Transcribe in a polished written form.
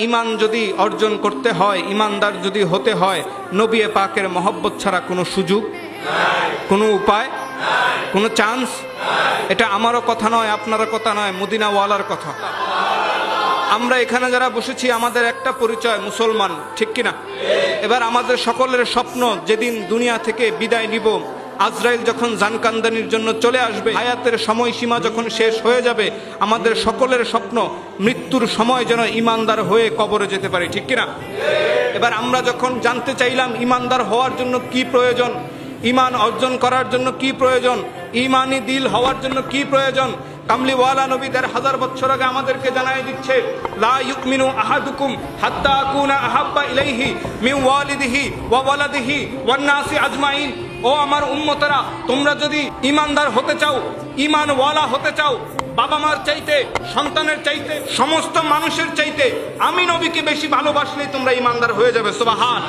ঈমান যদি অর্জন করতে হয়, ঈমানদার যদি হতে হয়, নবী পাকের মহব্বত ছাড়া কোনো সুযোগ, কোনো উপায়, কোনো চান্স। এটা আমারও কথা নয়, আপনারও কথা নয়, মদিনাওয়ালার কথা। আমরা এখানে যারা বসেছি আমাদের একটা পরিচয় মুসলমান, ঠিক কিনা? এবার আমাদের সকলের স্বপ্ন যেদিন দুনিয়া থেকে বিদায় নিব, আজরাইল যখন জানকান্দানির জন্য চলে আসবে, হায়াতের সময়সীমা যখন শেষ হয়ে যাবে, আমাদের সকলের স্বপ্ন মৃত্যুর সময় যেন ঈমানদার হয়ে কবরে যেতে পারি, ঠিক কিনা? এবার আমরা যখন জানতে চাইলাম ঈমানদার হওয়ার জন্য কি প্রয়োজন, ঈমান অর্জন করার জন্য কি প্রয়োজন, ঈমানি দিল হওয়ার জন্য কি প্রয়োজন, কামলিওয়ালা নবী ১,৫০০ বছর আগে আমাদেরকে জানাই দিচ্ছে, লা ইউমিনু আহাদুকুম হাত্তা আকুনা আহাব্বা ইলাইহি মিন ওয়ালিদিহি ওয়া ওয়ালাদিহি ওয়ান নাসি আজমাইন। ও আমার উম্মতেরা, তোমরা যদি ঈমানদার হতে চাও, ঈমানওয়ালা হতে চাও, বাবা মার চাইতে, সন্তানের চাইতে, সমস্ত মানুষের চাইতে আমি নবীকে বেশি ভালোবাসলেই তোমরা ঈমানদার হয়ে যাবে। সুবহান।